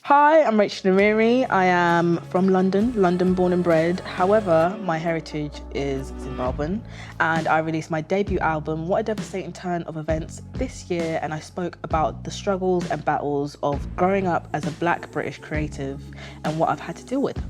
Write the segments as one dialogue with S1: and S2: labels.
S1: Hi, I'm Chinouriri. I am from London born and bred. However, my heritage is Zimbabwean, and I released my debut album, What a Devastating Turn of Events, this year, and I spoke about the struggles and battles of growing up as a Black British creative and what I've had to deal with.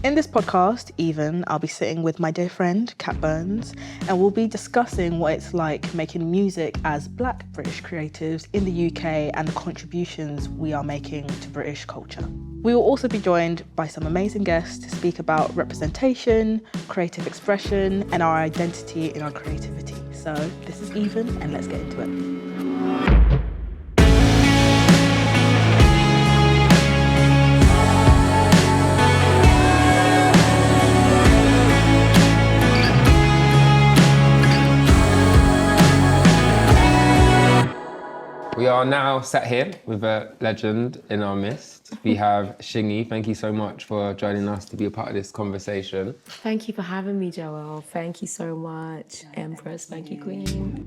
S1: In this podcast, even, I'll be sitting with my dear friend, Kat Burns, and we'll be discussing what it's like making music as Black British creatives in the UK and the contributions we are making to British culture. We will also be joined by some amazing guests to speak about representation, creative expression, and our identity in our creativity. So this is Even, and let's get into it.
S2: We are now sat here with a legend in our midst. We have Shingy. Thank you so much for joining us to be a part of this conversation.
S3: Thank you for having me, Joel. Thank you so much, Empress. Thank you, Queen.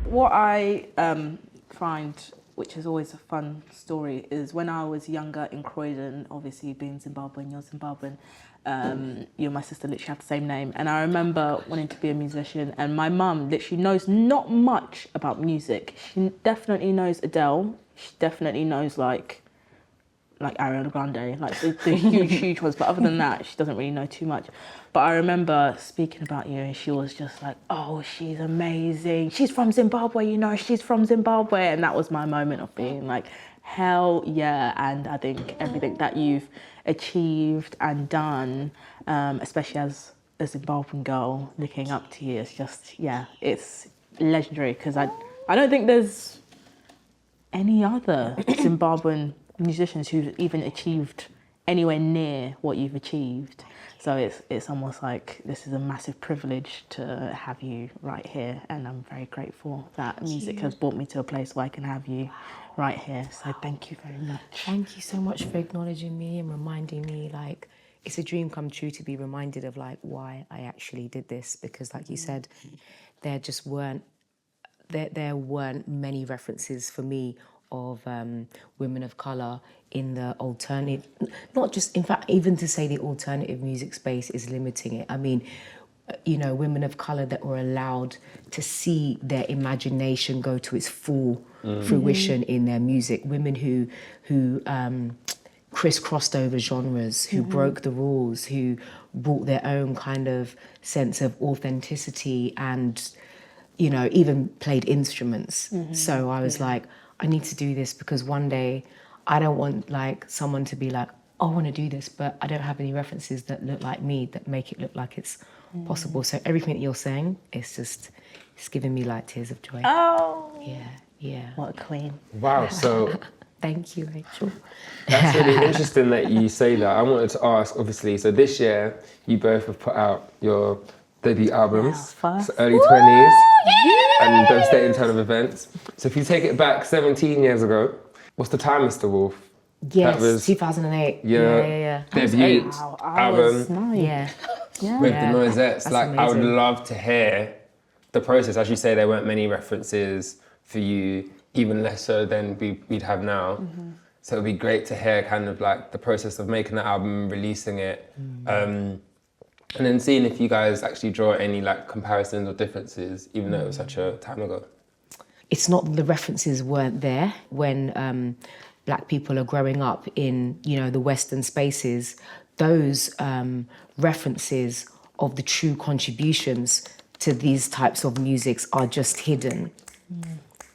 S1: What I find, which is always a fun story, is when I was younger in Croydon, obviously being Zimbabwean, you're Zimbabwean, you and my sister literally have the same name. And I remember wanting to be a musician, and my mum literally knows not much about music. She definitely knows Adele. She definitely knows like Ariana Grande, like the huge ones. But other than that, she doesn't really know too much. But I remember speaking about you, and she was just like, oh, she's amazing. She's from Zimbabwe, you know, she's from Zimbabwe. And that was my moment of being like, hell yeah. And I think everything that you've achieved and done, especially as a Zimbabwean girl looking up to you, it's just, yeah, it's legendary, because I don't think there's any other Zimbabwean musicians who've even achieved anywhere near what you've achieved. So it's almost like this is a massive privilege to have you right here, and I'm very grateful that music has brought me to a place where I can have you right here. So thank you very much.
S3: Thank you so much for acknowledging me and reminding me, like, it's a dream come true to be reminded of like why I actually did this, because like you said, there weren't many references for me of women of colour in the alternative, not just, in fact, even to say the alternative music space is limiting it. I mean, you know, women of colour that were allowed to see their imagination go to its full fruition in their music, women who crisscrossed over genres, who broke the rules, who brought their own kind of sense of authenticity and, you know, even played instruments. So I was like, I need to do this, because one day I don't want like someone to be like, oh, I want to do this, but I don't have any references that look like me, that make it look like it's possible. So everything that you're saying, it's giving me like tears of joy.
S1: Oh,
S3: yeah.
S1: What a queen.
S2: Wow, so
S3: Thank you, Rachel.
S2: that's really interesting that you say that. I wanted to ask, obviously, so this year you both have put out your debut albums, so early 20s, and Devastating Turn of Events. So if you take it back 17 years ago, what's the time, Mr. Wolf?
S3: Yes,
S2: That was
S3: 2008.
S2: Yeah. Debut album
S3: Yeah.
S2: with the Noisettes.
S3: That's
S2: like, I would
S3: amazing.
S2: love to hear the process. As you say, there weren't many references for you, even less so than we'd have now. So it'd be great to hear kind of like the process of making the album, releasing it, and then seeing if you guys actually draw any like comparisons or differences, even though it was such a time ago.
S3: It's not that the references weren't there when Black people are growing up in, you know, the Western spaces. Those references of the true contributions to these types of musics are just hidden,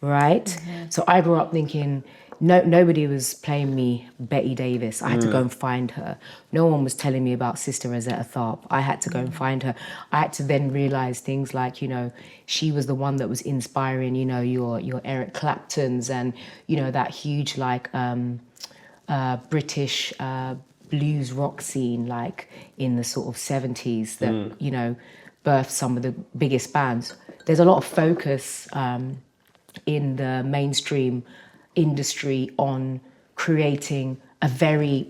S3: right? So I grew up thinking, nobody was playing me Betty Davis. I had to go and find her. No one was telling me about Sister Rosetta Tharpe. I had to go and find her. I had to then realise things like, you know, she was the one that was inspiring, you know, your Eric Claptons and, you know, that huge like British blues rock scene, like in the sort of 70s that, you know, birthed some of the biggest bands. There's a lot of focus in the mainstream industry on creating a very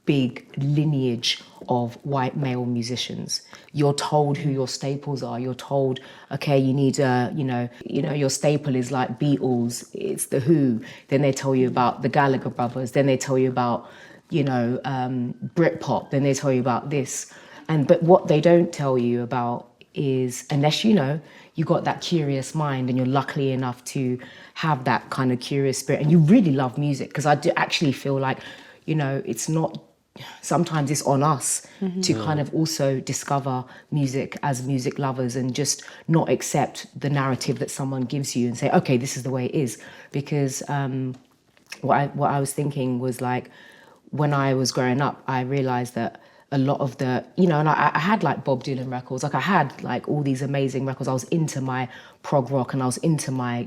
S3: big lineage of white male musicians. You're told who your staples are. You're told, okay, you need your staple is like Beatles, it's the Who. Then they tell you about the Gallagher brothers. Then they tell you about, Britpop. Then they tell you about this. But what they don't tell you about is, unless you got that curious mind and you're lucky enough to have that kind of curious spirit and you really love music, because I do actually feel like, it's not, sometimes it's on us to kind of also discover music as music lovers and just not accept the narrative that someone gives you and say, okay, this is the way it is. Because what I was thinking was like, when I was growing up, I realized that a lot of the, and I had like Bob Dylan records, like I had like all these amazing records. I was into my prog rock and I was into my,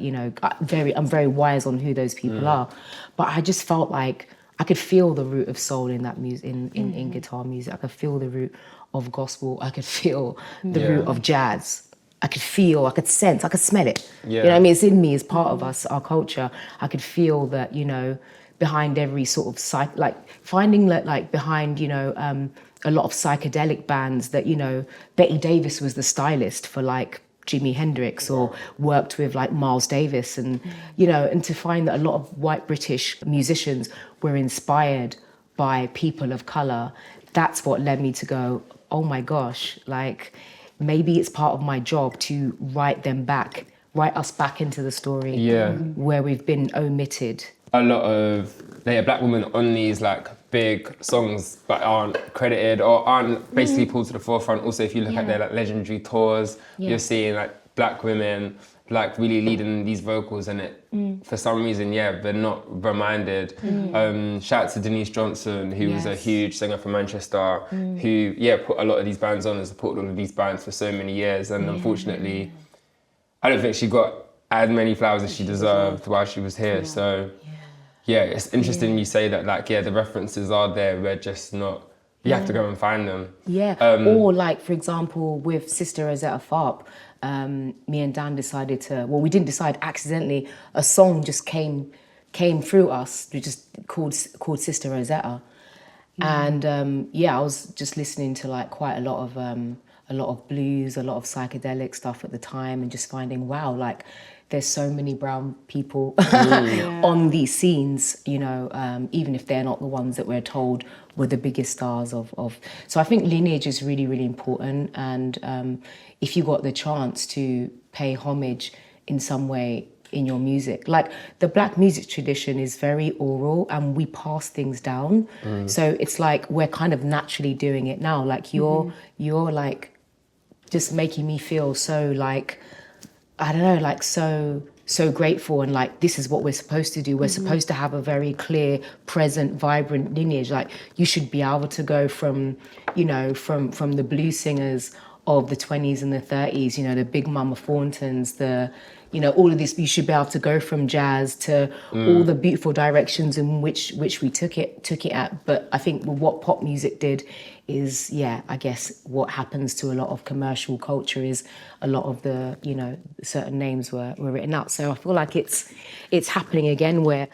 S3: I'm very wise on who those people are. But I just felt like I could feel the root of soul in that music, in guitar music. I could feel the root of gospel. I could feel the root of jazz. I could sense, I could smell it. Yeah. You know what I mean? It's in me, it's part of us, our culture. I could feel that, behind every sort of finding that behind, a lot of psychedelic bands that, Betty Davis was the stylist for like Jimi Hendrix or worked with like Miles Davis and, and to find that a lot of white British musicians were inspired by people of color. That's what led me to go, oh my gosh, like maybe it's part of my job to write us back into the story where we've been omitted.
S2: A lot of later black women on these like big songs but aren't credited or aren't basically pulled to the forefront. Also, if you look at their like legendary tours, you're seeing like black women like really leading these vocals, and it for some reason they're not reminded. Shout out to Denise Johnson, who was a huge singer from Manchester, who put a lot of these bands on and supported all of these bands for so many years, and unfortunately I don't think she got as many flowers as she deserved while she was here. So it's interesting you say that, like, the references are there, we're just not, you have to go and find them.
S3: Or like, for example, with Sister Rosetta Tharpe, me and Dan decided we didn't decide, accidentally, a song just came through us, we just called Sister Rosetta. And I was just listening to like quite a lot of blues, a lot of psychedelic stuff at the time, and just finding, wow, like, there's so many brown people on these scenes, even if they're not the ones that we're told were the biggest stars of. So I think lineage is really, really important. And if you got the chance to pay homage in some way in your music, like the black music tradition is very oral and we pass things down. So it's like we're kind of naturally doing it now. Like you're like just making me feel so like, I don't know, like so grateful, and like this is what we're supposed to do. We're supposed to have a very clear, present, vibrant lineage. Like you should be able to go from, from the blues singers of the 20s and the 30s, the Big Mama Thorntons, all of this. You should be able to go from jazz to all the beautiful directions in which we took it at. But I think what pop music did is, I guess what happens to a lot of commercial culture is a lot of the, certain names were written out. So I feel like it's happening again, where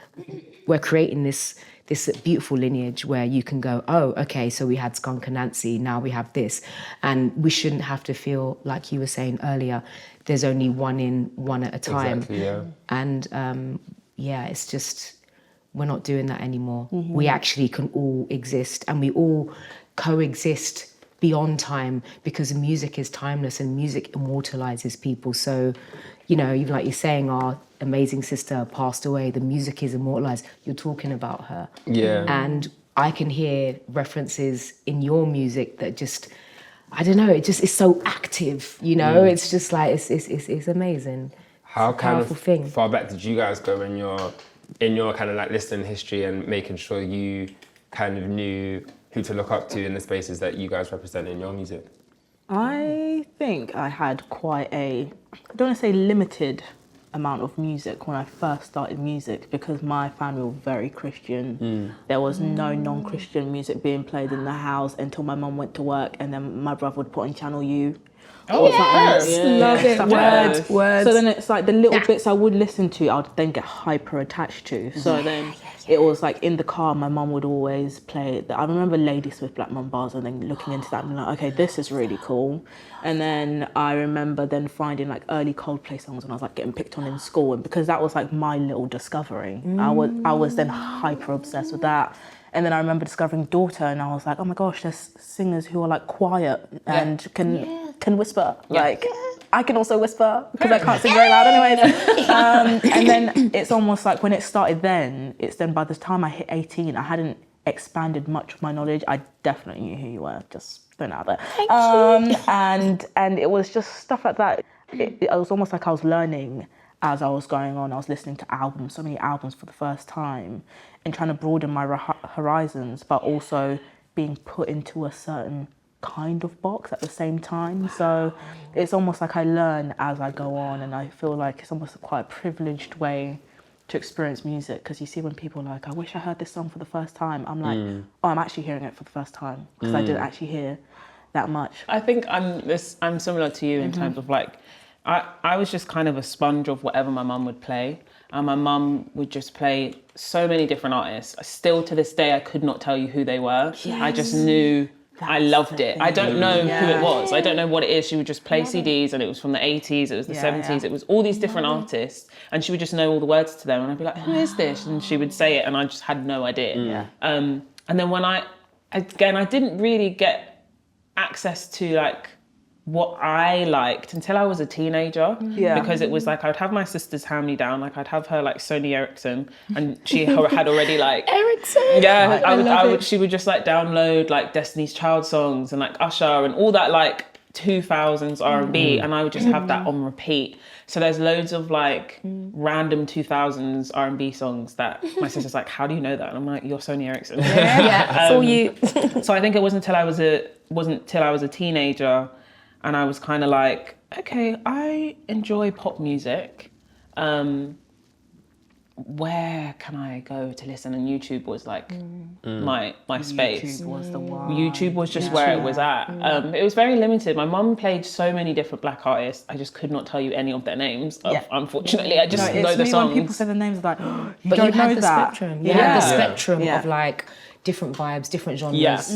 S3: we're creating this beautiful lineage where you can go, oh, okay, so we had Skunk and Nancy, now we have this. And we shouldn't have to feel, like you were saying earlier, there's only one at a time.
S2: Exactly, yeah.
S3: And it's just, we're not doing that anymore. We actually can all exist, and we all coexist beyond time, because music is timeless and music immortalizes people. So, even like you're saying, our amazing sister passed away, the music is immortalized. You're talking about her. Yeah. And I can hear references in your music that just, I don't know, it just is so active, It's just like, it's amazing.
S2: How kind of
S3: thing.
S2: Far back did you guys go in your kind of like listening history and making sure you kind of knew who to look up to in the spaces that you guys represent in your music?
S1: I think I had quite I don't want to say limited amount of music when I first started music, because my family were very Christian. There was no non-Christian music being played in the house until my mum went to work, and then my brother would put on Channel U or something.
S3: Love it.
S1: Stuff like that.
S3: Words.
S1: So then it's like the little bits I would listen to, I would then get hyper attached to. So then it was like in the car, my mum would always play. I remember Lady Swift, Black Mambas, and then looking into that and being like, okay, this is really cool. And then I remember then finding like early Coldplay songs when I was like getting picked on in school, and because that was like my little discovery, I was then hyper obsessed with that. And then I remember discovering Daughter, and I was like, oh my gosh, there's singers who are like quiet and can whisper. Like, I can also whisper because I can't sing very loud anyways. And then it's almost like when it started then, it's then by the time I hit 18, I hadn't expanded much of my knowledge. I definitely knew who you were, just throwing it out there. And it was just stuff like that. It was almost like I was learning as I was going on. I was listening to albums, so many albums for the first time, and trying to broaden my horizons, but also being put into a certain kind of box at the same time. So it's almost like I learn as I go on, and I feel like it's almost quite a privileged way to experience music, because you see when people are like, I wish I heard this song for the first time. I'm like, oh, I'm actually hearing it for the first time, because I didn't actually hear that much.
S4: I think I'm similar to you in terms of like, I was just kind of a sponge of whatever my mum would play. And my mum would just play so many different artists. Still to this day, I could not tell you who they were. Yes. I just knew I loved it. I don't know who it was. I don't know what it is. She would just play CDs, and it was from the 80s, it was the 70s, it was all these different artists, and she would just know all the words to them. And I'd be like, who is this? And she would say it, and I just had no idea. And then when I didn't really get access to like what I liked until I was a teenager, because it was like I'd have my sister's hand-me-down, like I'd have her like Sony Ericsson, and she had already like
S3: Ericsson.
S4: She would just like download like Destiny's Child songs and like Usher and all that like 2000s R&B, and I would just have that on repeat. So there's loads of like random 2000s R&B songs that my sister's like, how do you know that? And I'm like, you're Sony Ericsson.
S3: It's all you.
S4: So I think it wasn't till I was a teenager, and I was kind of like, okay, I enjoy pop music. Where can I go to listen? And YouTube was like my space.
S1: YouTube was the one.
S4: YouTube was just where it was at. It was very limited. My mum played so many different black artists. I just could not tell you any of their names. Unfortunately, I just know the songs.
S1: When people say the names, like, you
S3: But
S1: don't
S3: you had
S1: know
S3: the
S1: that.
S3: spectrum. You had the spectrum of like different vibes, different genres.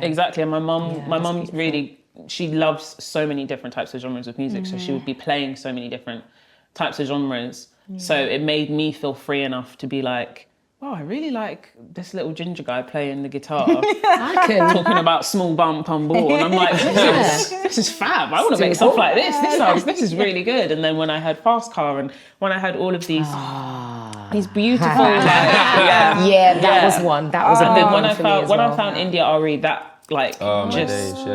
S4: Exactly. And my mum really, she loves so many different types of genres of music. So she would be playing so many different types of genres. So it made me feel free enough to be like, wow, I really like this little ginger guy playing the guitar. Talking about small bump on board. And I'm like, this is fab. I want to make stuff like this. This is really good. And then when I heard Fast Car, and when I heard all of these beautiful,
S3: that was one. That was a big one for me as well.
S4: When I found India Arie, that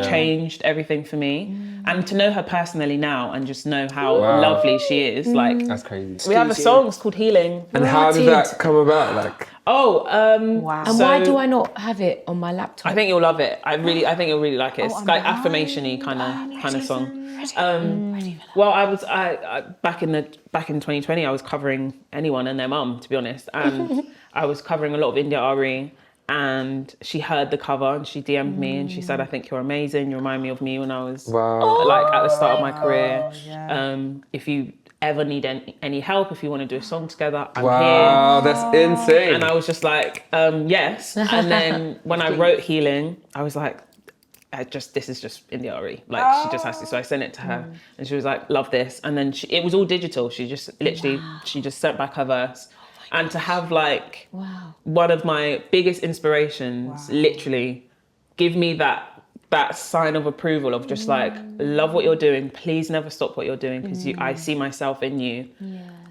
S4: changed everything for me. And to know her personally now and just know how lovely she is, like,
S2: that's crazy.
S4: We have a song, it's called Healing.
S2: And how did that come about? Like,
S3: wow. And why do I not have it on my laptop?
S4: I think you'll love it. I think you'll really like it. It's like affirmation-y kind of song. Well, I back in 2020, I was covering anyone and their mum, to be honest, and I was covering a lot of India Arie. And she heard the cover and she DM'd me and she said, I think you're amazing. You remind me of me when I was like at the start of my career. If you ever need any help, if you want to do a song together, I'm here.
S2: Wow, that's insane.
S4: And I was just like, yes. And then when I wrote Healing, I was like, this is just India Arie. Like, she just has to. So I sent it to her and she was like, love this. And then it was all digital. She just literally, she just sent back her verse. And to have like one of my biggest inspirations literally give me that sign of approval of just like, love what you're doing. Please never stop what you're doing, because I see myself in you.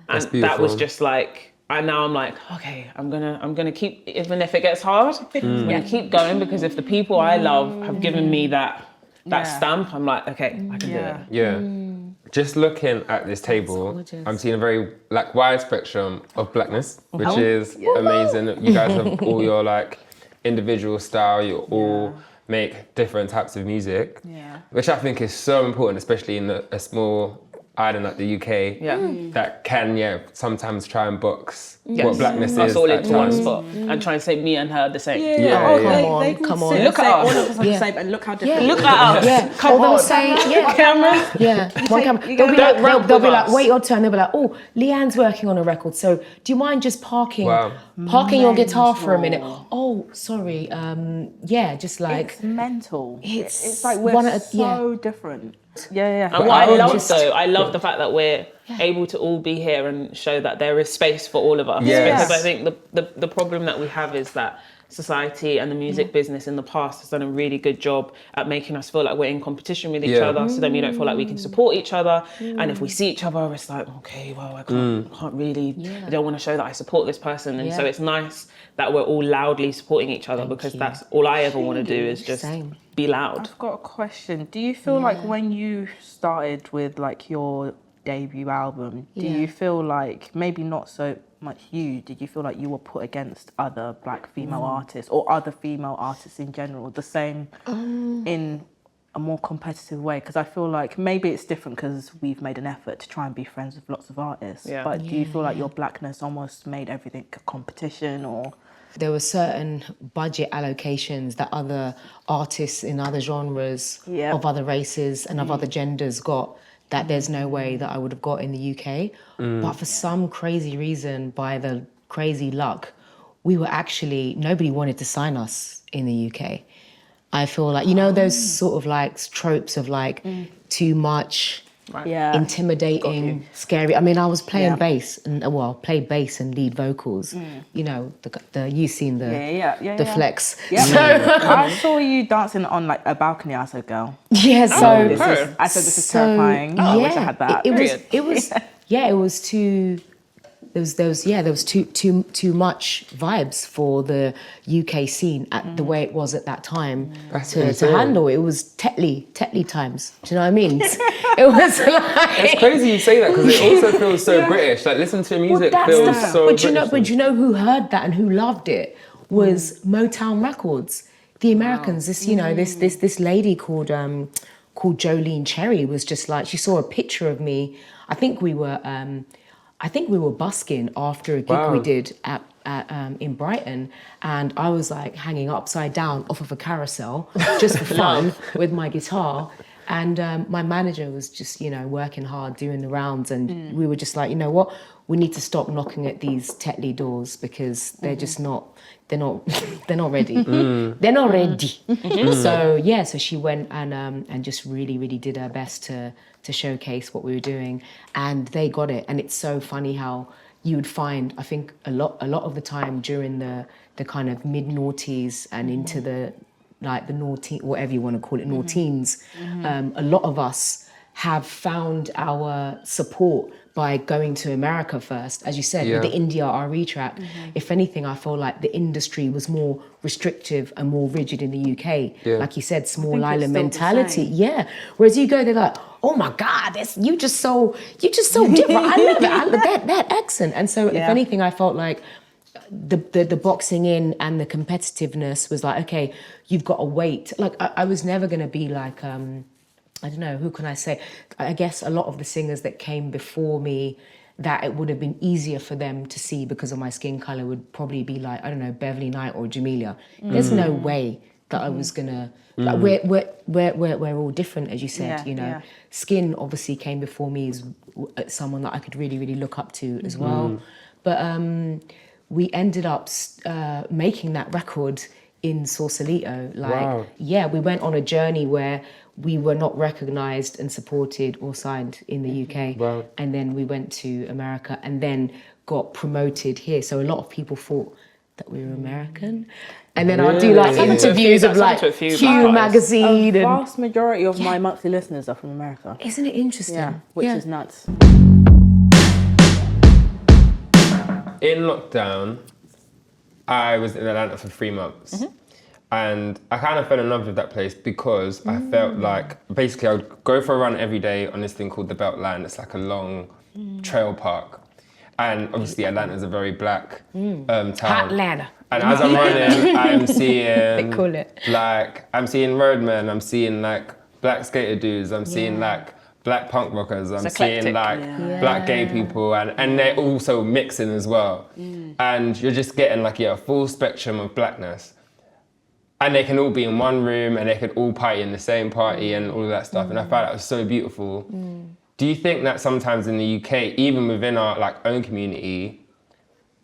S4: And that was just like, and now I'm like, okay, I'm gonna keep, even if it gets hard, I'm gonna keep going, because if the people I love have given me that stamp, I'm like, okay, I can do it.
S2: Yeah. Just looking at this table, I'm seeing a very like wide spectrum of blackness, which is amazing. You guys have all your like individual style. You all make different types of music, which I think is so important, especially in a small island like the UK that can, sometimes try and box what blackness
S4: us
S2: is.
S4: all
S2: at
S4: into one
S2: times.
S4: spot and try and say me and her are the same.
S1: They can
S3: come
S1: sit
S3: on.
S1: and
S4: Look
S1: say
S4: at
S1: all
S4: us.
S1: of us are the same, and look how different.
S4: Look at us.
S3: Yeah,
S4: Come
S3: or they'll
S4: on.
S3: say, yeah,
S4: Cameron.
S3: yeah, one camera.
S1: you
S3: They'll be
S1: gotta
S3: like,
S4: rap
S3: they'll
S4: with
S3: be like,
S4: us.
S3: wait your turn. They'll be like, oh, Leanne's working on a record, so do you mind just parking your guitar for a minute? Oh, sorry. Yeah, just like
S1: It's mental.
S3: It's
S1: It's like we're
S3: one of-
S1: so different. Yeah.
S4: And what I love
S3: just-
S4: though, I love the fact that we're able to all be here and show that there is space for all of us.
S2: Yes.
S4: Because I think the problem that we have is that society and the music business in the past has done a really good job at making us feel like we're in competition with each other, so then we don't feel like we can support each other. And if we see each other, it's like, okay, well, I can't really, I don't want to show that I support this person. And so it's nice that we're all loudly supporting each other, because that's all I ever want to do is just
S3: Same.
S4: be loud.
S1: I've got a question. Do you feel like when you started with like your debut album, do you feel like maybe not so much did you feel like you were put against other black female artists or other female artists in general, the same in a more competitive way? Because I feel like maybe it's different because we've made an effort to try and be friends with lots of artists.
S4: Yeah.
S1: But do you feel like your blackness almost made everything a competition, or?
S3: there were certain budget allocations that other artists in other genres of other races and of other genders got that there's no way that I would have got in the UK. But for some crazy reason, by the crazy luck, we were actually, nobody wanted to sign us in the UK. I feel like, you know, those sort of like tropes of like too much, intimidating, scary. I mean, I was playing bass and played bass and lead vocals. You know, you've seen the flex.
S1: Yeah.
S3: So
S1: I saw you dancing on like a balcony. I said, "Girl,
S3: yeah, so
S1: I said this is terrifying. I wish I had that."
S3: It was too. There was too much vibes for the UK scene at the way it was at that time to handle. It was Tetley times. Do you know what I mean? It was like...
S2: It's crazy you say that, because it also feels so British. Like, listen to music feels so British.
S3: But you know who heard that and who loved it was Motown Records. The Americans, this lady called Jolene Cherry was just like, she saw a picture of me. I think we were busking after a gig we did at in Brighton, and I was like hanging upside down off of a carousel just for fun with my guitar. And my manager was just, working hard, doing the rounds, and we were just like, you know what, we need to stop knocking at these Tetley doors because they're just not, they're not ready. They're not ready. So she went and just really, really did her best to showcase what we were doing, and they got it. And it's so funny how you would find, I think a lot of the time during the kind of mid-noughties and into the naughty, whatever you want to call it, noughties, a lot of us have found our support by going to America first, as you said, with the India Arie track. If anything, I feel like the industry was more restrictive and more rigid in the UK. Like you said, small island mentality. Yeah. Whereas you go, they're like, oh my God, you just so different. I love it. That accent. And so if anything, I felt like the boxing in and the competitiveness was like, okay, you've got to wait. Like I was never going to be like, I don't know, who can I say? I guess a lot of the singers that came before me that it would have been easier for them to see because of my skin colour would probably be like, I don't know, Beverly Knight or Jamelia. There's no way that I was gonna, like, we're all different, as you said, Skin obviously came before me as someone that I could really, really look up to as well. But we ended up making that record in Sausalito. We went on a journey where we were not recognised and supported or signed in the UK. And then we went to America and then got promoted here. So a lot of people thought that we were American. And then I'll do like interviews of like Q magazine.
S1: The vast majority of my monthly listeners are from America.
S3: Isn't it interesting?
S1: Yeah, which is nuts.
S2: In lockdown, I was in Atlanta for 3 months. And I kind of fell in love with that place because I felt like, basically I would go for a run every day on this thing called the Beltline. It's like a long trail park. And obviously Atlanta's a very black town.
S3: Atlanta.
S2: And as I'm running, I'm seeing,
S3: They call it.
S2: like, I'm seeing roadmen, I'm seeing like black skater dudes, I'm seeing like black punk rockers. I'm
S4: eclectic.
S2: seeing like
S3: Yeah.
S2: black gay people, and they're also mixing as well. And you're just getting like a full spectrum of blackness. And they can all be in one room, and they can all party in the same party and all of that stuff. And I found that was so beautiful. Do you think that sometimes in the UK, even within our like own community,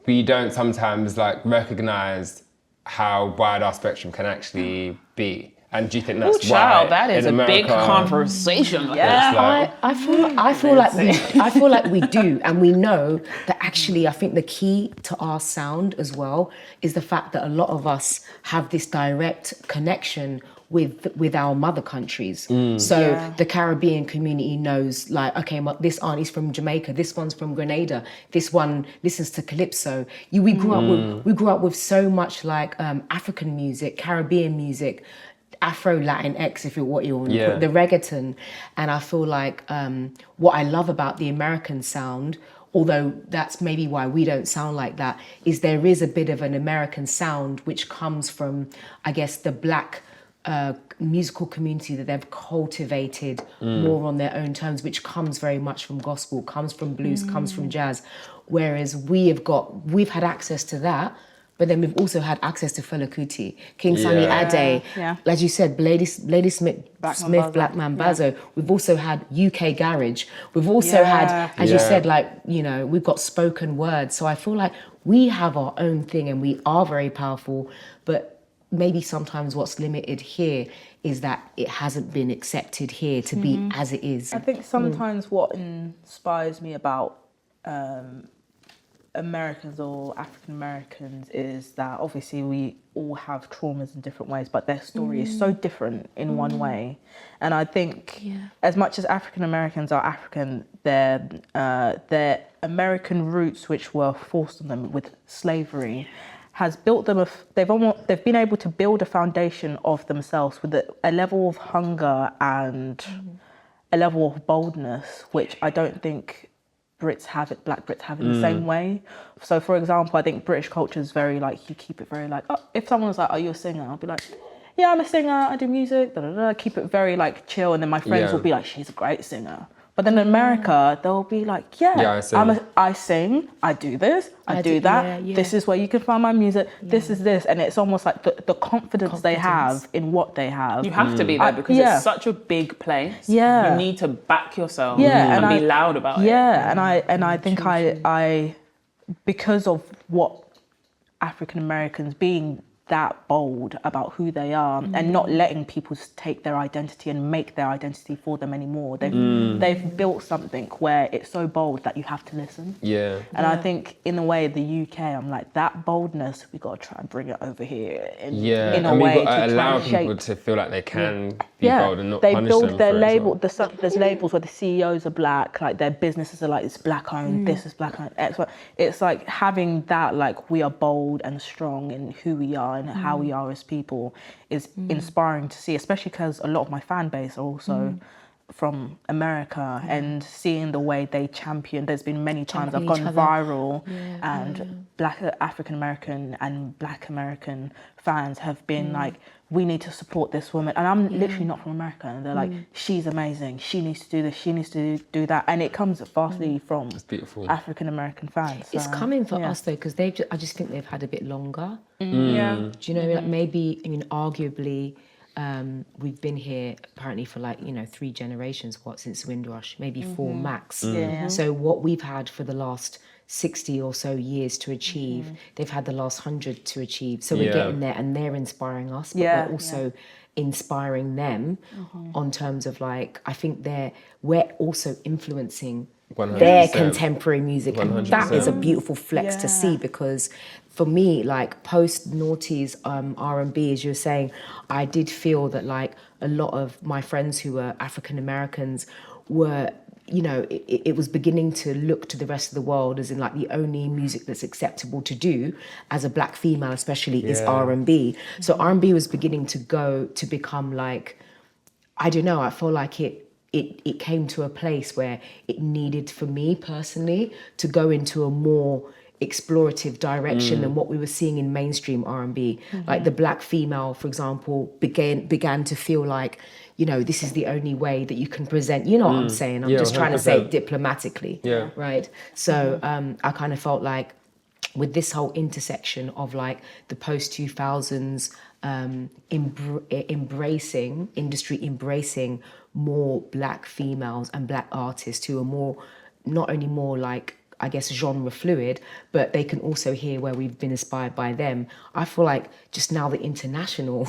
S2: we don't sometimes like recognize how wide our spectrum can actually be? And do you think that's why
S4: Child, that is
S2: in
S4: a big
S2: America,
S4: conversation.
S2: it's like,
S3: I feel like we do, and we know that actually I think the key to our sound as well is the fact that a lot of us have this direct connection with our mother countries. So the Caribbean community knows like, okay, this auntie's from Jamaica, this one's from Grenada, this one listens to Calypso. We grew up with so much like African music, Caribbean music, Afro Latinx, if you what you want to call it, the reggaeton. And I feel like what I love about the American sound, although that's maybe why we don't sound like that, is there is a bit of an American sound which comes from, I guess, the black musical community that they've cultivated more on their own terms, which comes very much from gospel, comes from blues, comes from jazz. Whereas we've had access to that, but then we've also had access to Fela Kuti, King Sunny Ade, as you said, Lady Smith, Black Mambazo. We've also had UK garage. We've also had, as you said, like, you know, we've got spoken word. So I feel like we have our own thing and we are very powerful, but maybe sometimes what's limited here is that it hasn't been accepted here to be as it is.
S1: I think sometimes what inspires me about Americans or African Americans is that obviously we all have traumas in different ways, but their story is so different in one way. And I think as much as African Americans are African, their American roots, which were forced on them with slavery, has built them. They've been able to build a foundation of themselves with a level of hunger and a level of boldness, which I don't think Black Brits have in the same way. So for example, I think British culture is very like, you keep it very like, oh, if someone was like, are you a singer? I'll be like, yeah, I'm a singer, I do music, keep it very like chill. And then my friends will be like, she's a great singer. But then in America, they'll be like, I sing, I do this, I do that. This is where you can find my music. This is this. And it's almost like the confidence they have in what they have.
S4: You have to be there because it's such a big place.
S1: Yeah.
S4: You need to back yourself
S1: and
S4: be loud about it.
S1: Yeah, and I think I because of what African Americans being that bold about who they are and not letting people take their identity and make their identity for them anymore. They've built something where it's so bold that you have to listen. And I think in a way the UK, I'm like, that boldness, we got to try and bring it over here in a way to
S2: allow
S1: try and
S2: people to feel like they can be bold and not punish them.
S1: They build their
S2: for it
S1: label.
S2: as well.
S1: There's labels where the CEOs are black, like their businesses are like, it's black owned, this is black owned, X. It's like having that, like, we are bold and strong in who we are and how we are as people is inspiring to see, especially because a lot of my fan base are also from America and seeing the way they champion. There's been many times I've gone viral and Black African American and Black American fans have been like, we need to support this woman. And I'm literally not from America. And they're like, she's amazing. She needs to do this. She needs to do that. And it comes vastly from African American fans. So,
S3: it's coming for us though, because I just think they've had a bit longer. Do you know, like maybe, I mean, arguably, we've been here apparently for like, 3 generations, since Windrush, maybe 4 max. So what we've had for the last 60 or so years to achieve, they've had the last 100 to achieve. So we're getting there and they're inspiring us, but we're also inspiring them on terms of like, I think we're also influencing
S2: 100%.
S3: Their contemporary music.
S2: 100%.
S3: And that is a beautiful flex to see, because for me, like post noughties R&B, as you were saying, I did feel that like a lot of my friends who were African Americans were, it was beginning to look to the rest of the world as in like the only music that's acceptable to do as a black female, especially, is R&B. So R&B was beginning to become like, I don't know, I feel like it came to a place where it needed, for me personally, to go into a more explorative direction than what we were seeing in mainstream R&B. Like the black female, for example, began to feel like, you know, this is the only way that you can present, you know what I'm saying? I'm just trying to say it diplomatically, right? So I kind of felt like with this whole intersection of like the post-2000s industry embracing more black females and black artists who are more, not only more like, I guess, genre fluid, but they can also hear where we've been inspired by them. I feel like just now the international,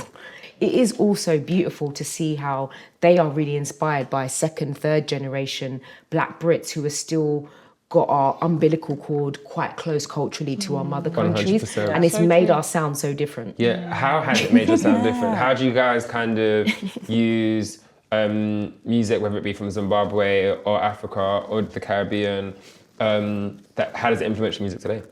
S3: it is also beautiful to see how they are really inspired by second, third generation black Brits who are still got our umbilical cord quite close culturally to our mother countries.
S2: 100%.
S3: And it's
S4: So
S3: made
S4: true.
S3: our sound so different.
S2: Yeah, how has it made you sound different? How do you guys kind of use music, whether it be from Zimbabwe or Africa or the Caribbean, how does it influence your music today?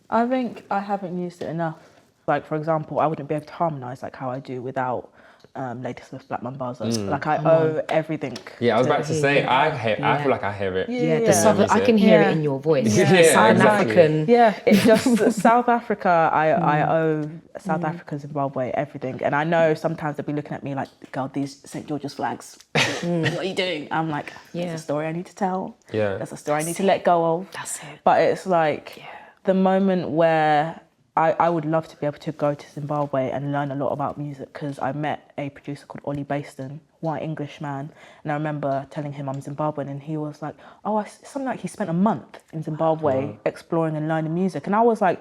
S1: I think I haven't used it enough. Like, for example, I wouldn't be able to harmonise like how I do without Lady Swift, Black Mambazo. Like, I owe everything.
S2: Yeah, I was about to say, I feel like I hear it.
S3: Yeah, the Southern, I can hear it in your voice.
S2: Yeah,
S3: Southern
S2: exactly.
S3: African.
S1: Yeah, it's just South Africa. I owe South Africa, Zimbabwe, everything. And I know sometimes they'll be looking at me like, God, these St. George's flags. What are you doing? I'm like, there's a story I need to tell.
S2: Yeah.
S1: There's a story I need to let go of.
S3: That's it.
S1: But it's like the moment where I would love to be able to go to Zimbabwe and learn a lot about music, because I met a producer called Ollie Baston, white English man, and I remember telling him I'm Zimbabwean, and he was like, something like he spent a month in Zimbabwe exploring and learning music, and I was like,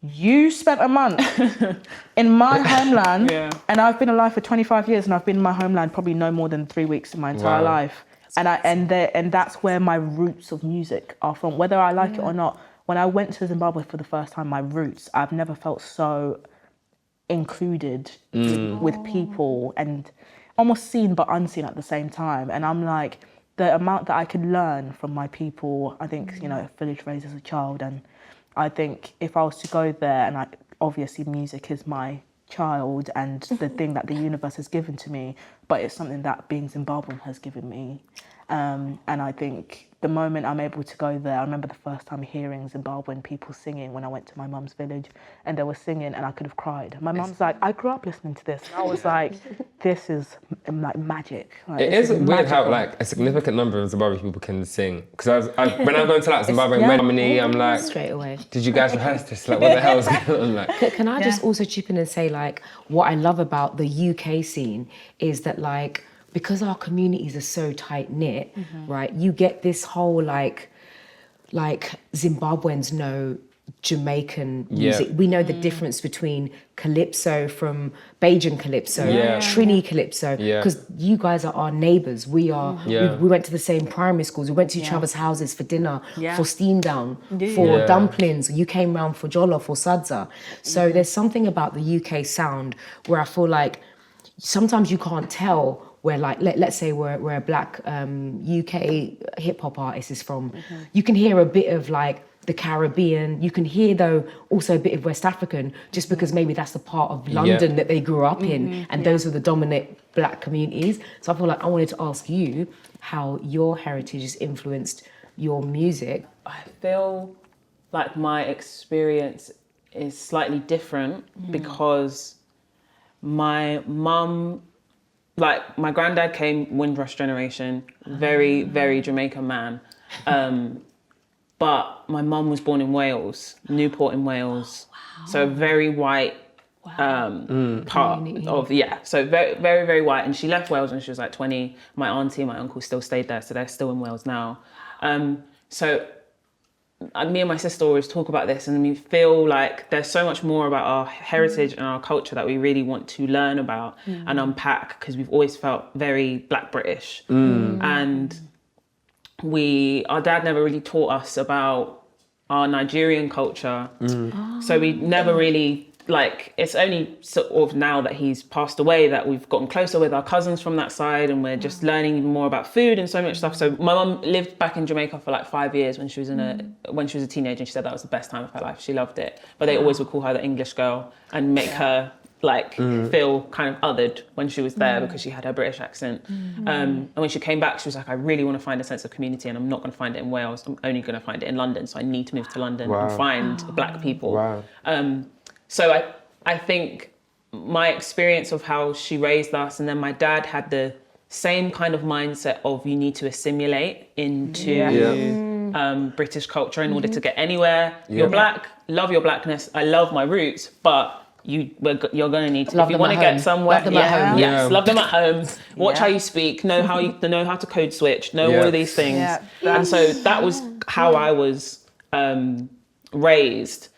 S1: you spent a month in my homeland, and I've been alive for 25 years, and I've been in my homeland probably no more than 3 weeks in my entire life, and that's where my roots of music are from, whether I like it or not. When I went to Zimbabwe for the first time, my roots, I've never felt so included with people and almost seen but unseen at the same time. And I'm like, the amount that I could learn from my people, I think, you know, village raised as a child. And I think if I was to go there, and obviously music is my child and the thing that the universe has given to me, but it's something that being Zimbabwean has given me. And I think the moment I'm able to go there, I remember the first time hearing Zimbabwean people singing when I went to my mum's village, and they were singing and I could have cried. My mum's like, I grew up listening to this. And I was like, this is like magic. Like,
S2: It is weird how like a significant number of Zimbabwean people can sing. Because when I'm going to like Zimbabwean harmony, I'm like,
S3: Straight away.
S2: did you guys rehearse this? Like, what the hell is going on? Like,
S3: Can I just also chip in and say, like, what I love about the UK scene is that, like, because our communities are so tight knit, right? You get this whole like Zimbabweans know Jamaican music. We know the difference between calypso from Bajan calypso, Trini calypso, because you guys are our neighbours. We are. We went to the same primary schools. We went to each other's houses for dinner, for steam down, for dumplings. You came round for jollof or sadza. So there's something about the UK sound where I feel like sometimes you can't tell where, like, let's say where a black UK hip hop artist is from. You can hear a bit of like the Caribbean. You can hear though also a bit of West African, just because maybe that's the part of London that they grew up in, and those are the dominant black communities. So I feel like I wanted to ask you how your heritage has influenced your music.
S4: I feel like my experience is slightly different because my mum, like my granddad came Windrush generation, very, very Jamaican man. But my mum was born in Wales, Newport in Wales. So a very white part of, so very, very, very white. And she left Wales when she was like 20. My auntie and my uncle still stayed there, so they're still in Wales now. So me and my sister always talk about this, and we feel like there's so much more about our heritage and our culture that we really want to learn about and unpack, because we've always felt very Black British. And our dad never really taught us about our Nigerian culture. So we never really, like, it's only sort of now that he's passed away that we've gotten closer with our cousins from that side, and we're just learning even more about food and so much stuff. So my mum lived back in Jamaica for like 5 years when she was a teenager, and she said that was the best time of her life. She loved it. But they always would call her the English girl and make her like feel kind of othered when she was there because she had her British accent. And when she came back, she was like, I really want to find a sense of community, and I'm not going to find it in Wales. I'm only going to find it in London. So I need to move to London and find Black people. So I think my experience of how she raised us, and then my dad had the same kind of mindset of you need to assimilate into British culture in order to get anywhere. You're Black, love your Blackness. I love my roots, but you're going to need to, if you want to get somewhere, love them at home. Yes, love them at home. Watch how you speak. Know how to code switch. Know all of these things. And so that was how I was raised.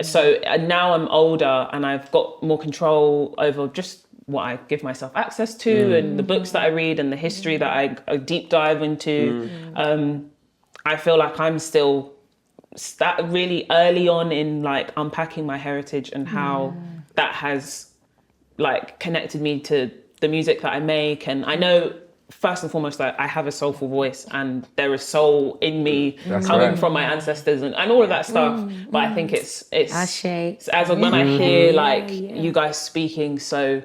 S4: So now I'm older and I've got more control over just what I give myself access to and the books that I read and the history that I deep dive into. I feel like I'm still really early on in like unpacking my heritage and how that has like connected me to the music that I make. And I know first and foremost that I have a soulful voice and there is soul in me coming from my ancestors and all of that stuff. But I think it's as of when I hear like you guys speaking so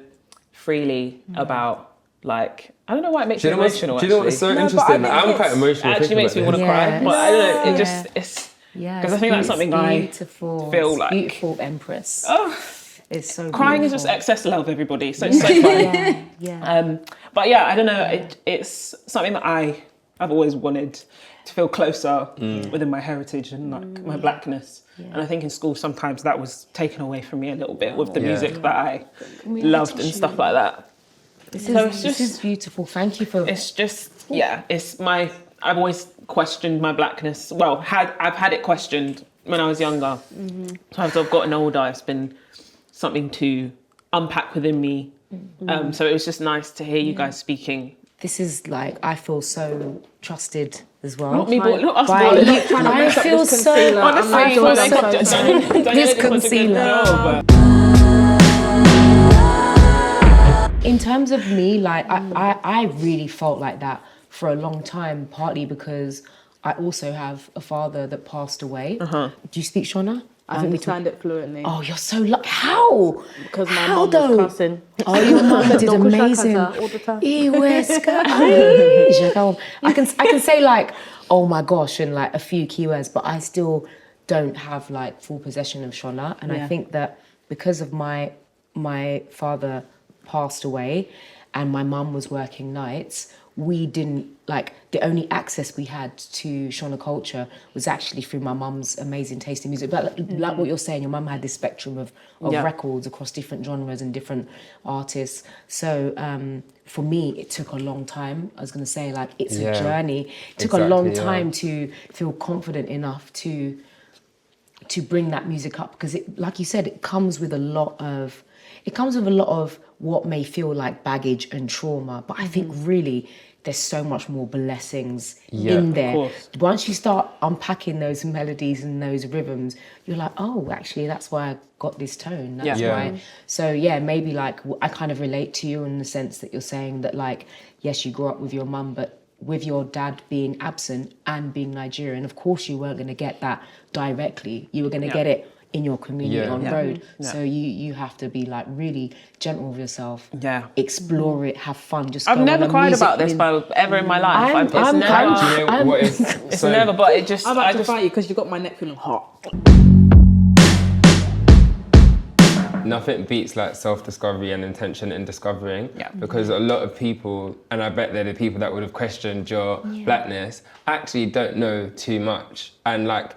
S4: freely about like, I don't know why it makes me emotional.
S2: Do you know what's so interesting? I'm quite emotional.
S4: It actually makes me want to cry. But I don't know, it's because I think that's something I feel like.
S3: Beautiful Empress. It's so
S4: crying
S3: beautiful.
S4: is just excess love, everybody. So it's so fun. But yeah, I don't know. It's something that I've always wanted to feel closer within my heritage and like my Blackness. And I think in school sometimes that was taken away from me a little bit with the music that I loved and stuff like that.
S3: This is beautiful. Thank you for.
S4: It's just I've always questioned my Blackness. Well, I've had it questioned when I was younger. So as I've gotten older, it's been something to unpack within me. So it was just nice to hear you guys speaking.
S3: This is like, I feel so trusted as well.
S4: Not us.
S3: I feel so. This concealer. In terms of me, like I really felt like that for a long time, partly because I also have a father that passed away. Do you speak Shona?
S1: I understand it fluently.
S3: Oh, you're so lucky. How?
S1: Because my mum was cussing.
S3: Oh, your mum did amazing.
S1: All the time.
S3: I can say like, oh my gosh, and like a few keywords, but I still don't have like full possession of Shona. And I think that because of my father passed away and my mum was working nights, we didn't, like, the only access we had to Shona culture was actually through my mum's amazing taste in music. But like what you're saying, your mum had this spectrum of records across different genres and different artists. So for me, it took a long time. I was going to say, like, it's a journey. It took a long time to feel confident enough to bring that music up, because it, like you said, it comes with a lot of what may feel like baggage and trauma, but I think really there's so much more blessings in there. Once you start unpacking those melodies and those rhythms, you're like, oh, actually, that's why I got this tone. That's why. So maybe like I kind of relate to you in the sense that you're saying that, like, yes, you grew up with your mum, but with your dad being absent and being Nigerian, of course you weren't going to get that directly. You were going to get it in your community on road. So you have to be like really gentle with yourself. Explore it, have fun. Just
S4: I've never cried about this ever in my life. It's never. But it just.
S1: I'm about to fight you because you got my neck feeling hot.
S2: Nothing beats like self-discovery and intention in discovering, because a lot of people, and I bet they're the people that would have questioned your Blackness, actually don't know too much. And like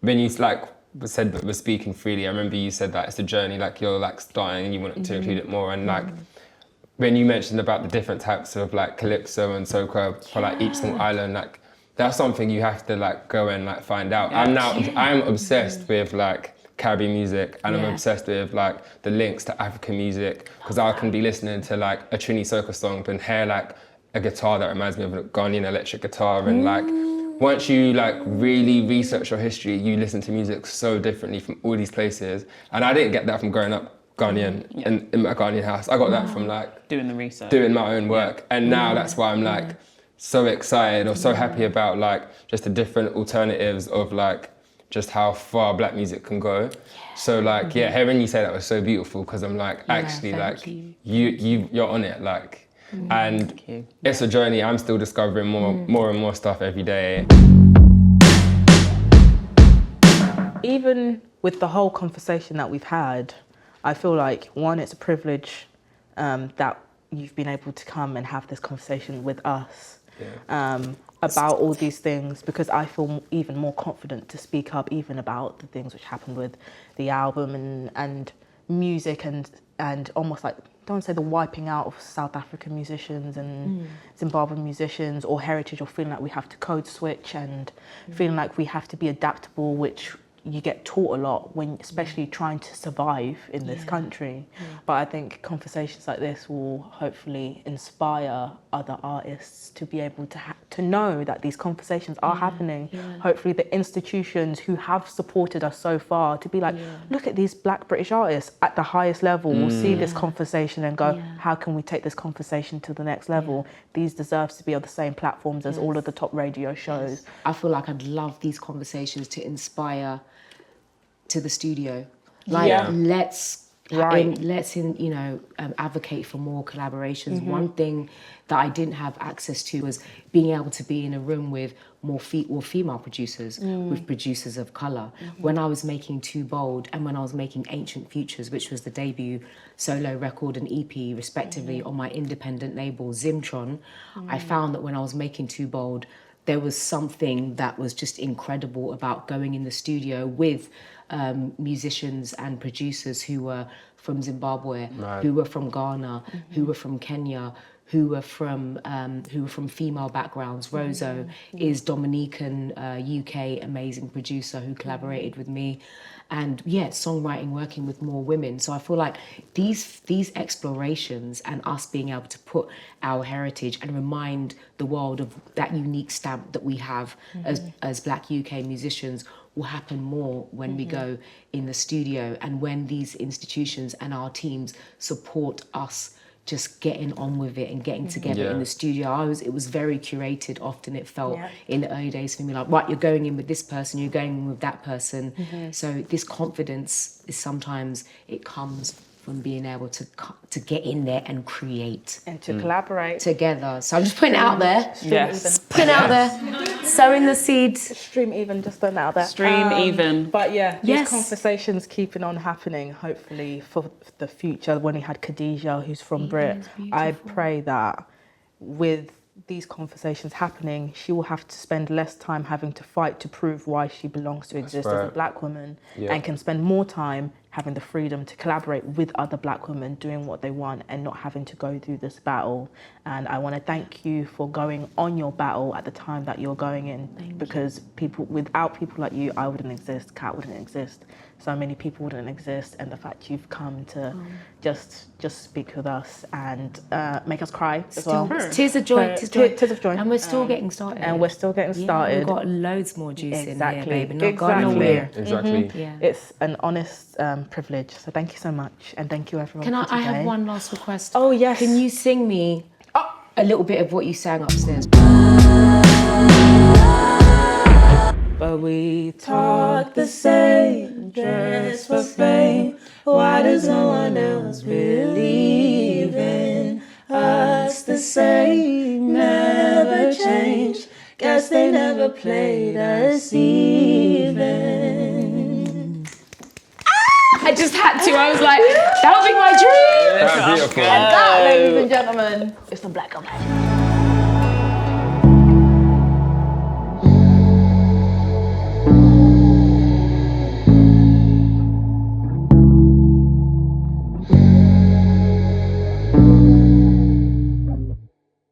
S2: when you like said that we're speaking freely, I remember you said that it's a journey, like you're like starting and you want to include it more. And like when you mentioned about the different types of like calypso and soca for like each single island, like that's something you have to like go and like find out. I'm obsessed with like Caribbean music, and I'm obsessed with like the links to African music, because I can be listening to like a Trini soca song and hear like a guitar that reminds me of a Ghanaian electric guitar, and like once you like really research your history, you listen to music so differently from all these places. And I didn't get that from growing up Ghanaian in my Ghanaian house. I got that from like
S4: doing the research,
S2: doing my own work. And now that's why I'm like so excited or so happy about like just the different alternatives of like just how far black music can go. So like, hearing you say that was so beautiful, because I'm like, actually, like, you're on it, like, and it's a journey. I'm still discovering more and more stuff every day.
S1: Even with the whole conversation that we've had, I feel like, one, it's a privilege that you've been able to come and have this conversation with us about all these things, because I feel even more confident to speak up even about the things which happened with the album and music and almost like, don't say the wiping out of South African musicians and Zimbabwean musicians, or heritage, or feeling like we have to code switch and feeling like we have to be adaptable, which you get taught a lot when, especially trying to survive in this country. But I think conversations like this will hopefully inspire other artists to be able to know that these conversations are happening. Hopefully the institutions who have supported us so far to be like, look at these Black British artists at the highest level, will see this conversation and go, how can we take this conversation to the next level? These deserves to be on the same platforms as all of the top radio shows.
S3: I feel like I'd love these conversations to inspire to the studio. Like, let's advocate for more collaborations. One thing that I didn't have access to was being able to be in a room with more female producers, with producers of colour. When I was making Too Bold and when I was making Ancient Futures, which was the debut solo record and EP respectively on my independent label Zimtron, I found that when I was making Too Bold, there was something that was just incredible about going in the studio with musicians and producers who were from Zimbabwe, who were from Ghana, who were from Kenya, who were from female backgrounds. Rozo is Dominican, UK amazing producer who collaborated with me, and songwriting, working with more women. So I feel like these explorations and us being able to put our heritage and remind the world of that unique stamp that we have as Black UK musicians will happen more when we go in the studio, and when these institutions and our teams support us just getting on with it and getting together in the studio. It was very curated. Often it felt in the early days for me like, right, you're going in with this person, you're going in with that person. So this confidence is sometimes, it comes from being able to get in there and create.
S1: And to collaborate.
S3: Together. So I'm just putting it out there.
S4: Yes.
S3: Putting it out there. Sowing the seeds.
S1: Stream even, just putting it out there.
S4: Stream even.
S1: But these conversations keeping on happening, hopefully for the future. When we had Khadija, who's from Brit, I pray that with these conversations happening, she will have to spend less time having to fight to prove why she belongs to exist as a Black woman, and can spend more time having the freedom to collaborate with other Black women doing what they want and not having to go through this battle. And I want to thank you for going on your battle at the time that you're going in, because without people like you, I wouldn't exist, Kat wouldn't exist, so many people wouldn't exist. And the fact you've come to just speak with us and make us cry as well.
S3: Tears of joy.
S1: Tears of joy.
S3: And we're still getting started.
S1: And we're still getting started.
S3: We've got loads more juice in here, baby. Not gone nowhere.
S2: Exactly.
S1: It's an honest privilege. So thank you so much, and thank you everyone.
S3: I have one last request?
S1: Oh yes.
S3: Can you sing me a little bit of what you sang upstairs?
S1: But we talk the same, dress for fame. Why does no one else believe in us the same? Never changed. Guess they never played us even.
S3: I just had to. I was like, that would be my dream.
S2: That's beautiful.
S1: And that, ladies and gentlemen, is the Black Homage.